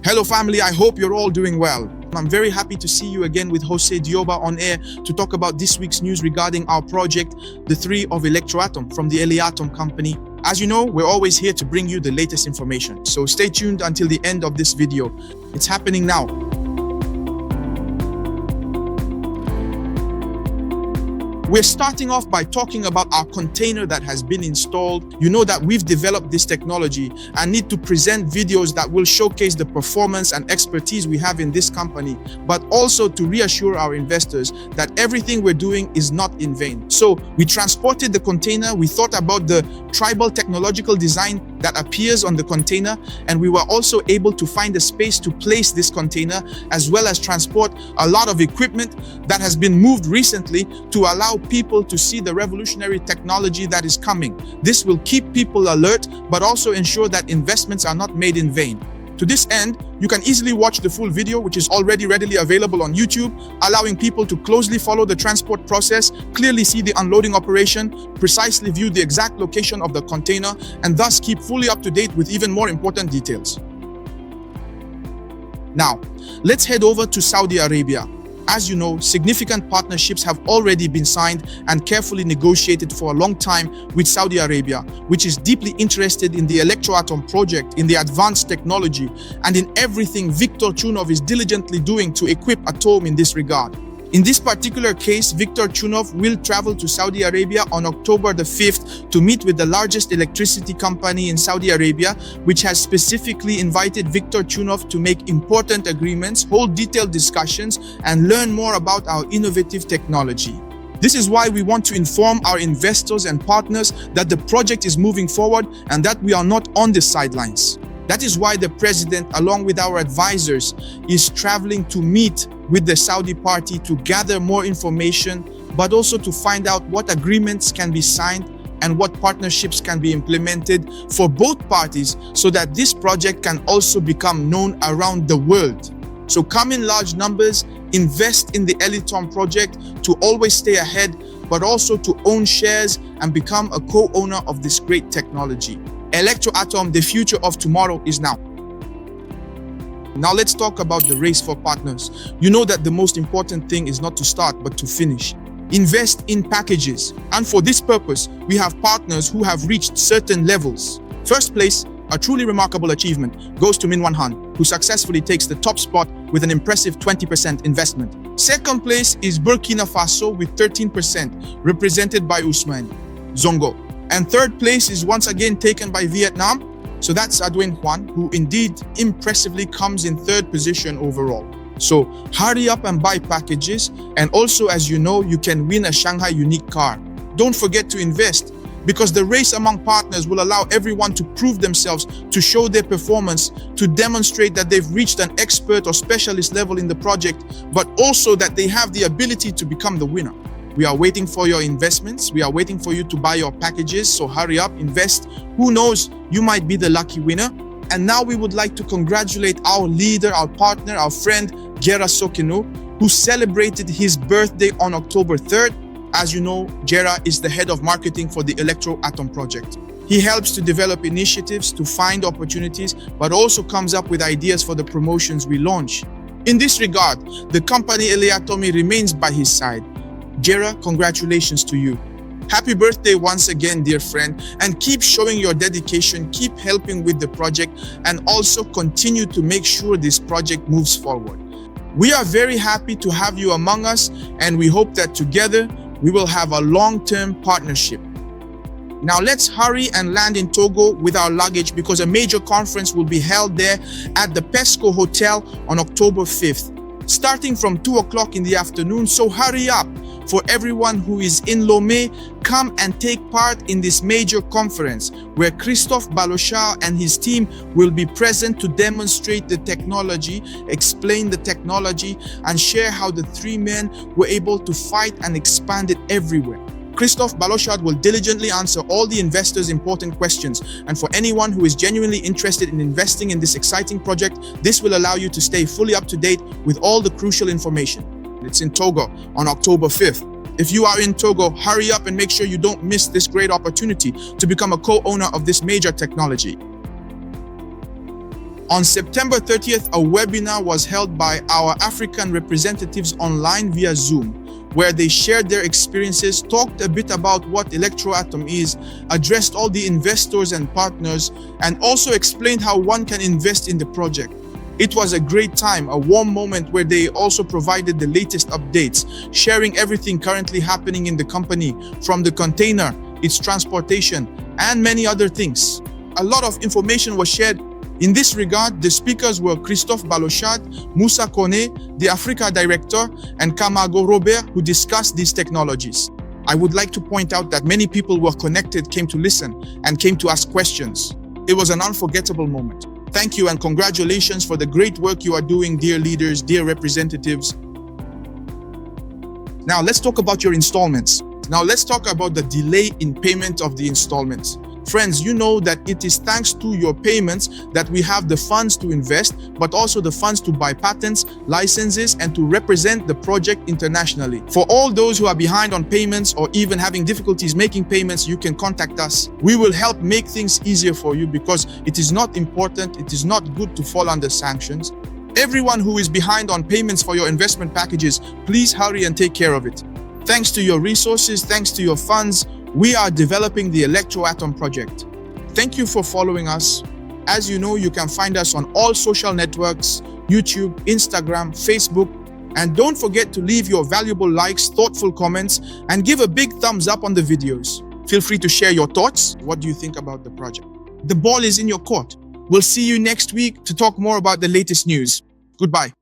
Hello family, I hope you're all doing well. I'm very happy to see you again with Jose Dioba on air to talk about this week's news regarding our project, the 3 of Electroatom from the ELATOM company. As you know, we're always here to bring you the latest information, so stay tuned until the end of this video. It's happening now. We're starting off by talking about our container that has been installed. You know that we've developed this technology and need to present videos that will showcase the performance and expertise we have in this company, but also to reassure our investors that everything we're doing is not in vain. So we transported the container, we thought about the tribal technological design that appears on the container, and we were also able to find a space to place this container, as well as transport a lot of equipment that has been moved recently to allow people to see the revolutionary technology that is coming. This will keep people alert, but also ensure that investments are not made in vain. To this end, you can easily watch the full video, which is already readily available on YouTube, allowing people to closely follow the transport process, clearly see the unloading operation, precisely view the exact location of the container, and thus keep fully up to date with even more important details. Now, let's head over to Saudi Arabia. As you know, significant partnerships have already been signed and carefully negotiated for a long time with Saudi Arabia, which is deeply interested in the Electroatom project, in the advanced technology, and in everything Viktor Tiunov is diligently doing to equip Atom in this regard. In this particular case, Viktor Tiunov will travel to Saudi Arabia on October the 5th to meet with the largest electricity company in Saudi Arabia, which has specifically invited Viktor Tiunov to make important agreements, hold detailed discussions, and learn more about our innovative technology. This is why we want to inform our investors and partners that the project is moving forward and that we are not on the sidelines. That is why the president, along with our advisors, is traveling to meet with the Saudi party to gather more information, but also to find out what agreements can be signed and what partnerships can be implemented for both parties so that this project can also become known around the world. So come in large numbers, invest in the ELATOM project to always stay ahead, but also to own shares and become a co-owner of this great technology. Electroatom, the future of tomorrow is now. Now let's talk about the race for partners. You know that the most important thing is not to start, but to finish. Invest in packages. And for this purpose, we have partners who have reached certain levels. First place, a truly remarkable achievement, goes to Minwanhan, who successfully takes the top spot with an impressive 20% investment. Second place is Burkina Faso with 13%, represented by Ousmane Zongo. And third place is once again taken by Vietnam. So that's Adwin Juan, who indeed impressively comes in third position overall. So hurry up and buy packages. And also, as you know, you can win a Shanghai unique car. Don't forget to invest, because the race among partners will allow everyone to prove themselves, to show their performance, to demonstrate that they've reached an expert or specialist level in the project, but also that they have the ability to become the winner. We are waiting for your investments. We are waiting for you to buy your packages. So hurry up, invest. Who knows, you might be the lucky winner. And now we would like to congratulate our leader, our partner, our friend, Gera Sokino, who celebrated his birthday on October 3rd. As you know, Gera is the head of marketing for the Electroatom project. He helps to develop initiatives, to find opportunities, but also comes up with ideas for the promotions we launch. In this regard, the company ELATOM remains by his side. Gera, congratulations to you. Happy birthday once again, dear friend, and keep showing your dedication, keep helping with the project, and also continue to make sure this project moves forward. We are very happy to have you among us, and we hope that together we will have a long-term partnership. Now let's hurry and land in Togo with our luggage, because a major conference will be held there at the PESCO Hotel on October 5th. Starting from 2 o'clock in the afternoon, so hurry up. For everyone who is in Lomé, come and take part in this major conference where Christophe Balochard and his team will be present to demonstrate the technology, explain the technology, and share how the 3 men were able to fight and expand it everywhere. Christophe Balochard will diligently answer all the investors' important questions, and for anyone who is genuinely interested in investing in this exciting project, this will allow you to stay fully up to date with all the crucial information. It's in Togo on October 5th. If you are in Togo, hurry up and make sure you don't miss this great opportunity to become a co-owner of this major technology. On September 30th, a webinar was held by our African representatives online via Zoom, where they shared their experiences, talked a bit about what Electroatom is, addressed all the investors and partners, and also explained how one can invest in the project. It was a great time, a warm moment where they also provided the latest updates, sharing everything currently happening in the company, from the container, its transportation, and many other things. A lot of information was shared. In this regard, the speakers were Christophe Balochad, Moussa Kone, the Africa Director, and Kamago Robert, who discussed these technologies. I would like to point out that many people were connected, came to listen, and came to ask questions. It was an unforgettable moment. Thank you and congratulations for the great work you are doing, dear leaders, dear representatives. Now let's talk about your installments. Now let's talk about the delay in payment of the installments. Friends, you know that it is thanks to your payments that we have the funds to invest, but also the funds to buy patents, licenses, and to represent the project internationally. For all those who are behind on payments or even having difficulties making payments, you can contact us. We will help make things easier for you because it is not important, it is not good to fall under sanctions. Everyone who is behind on payments for your investment packages, please hurry and take care of it. Thanks to your resources, thanks to your funds, we are developing the Electroatom project. Thank you for following us. As you know, you can find us on all social networks, YouTube, Instagram, Facebook, and don't forget to leave your valuable likes, thoughtful comments, and give a big thumbs up on the videos. Feel free to share your thoughts. What do you think about the project? The ball is in your court. We'll see you next week to talk more about the latest news. Goodbye.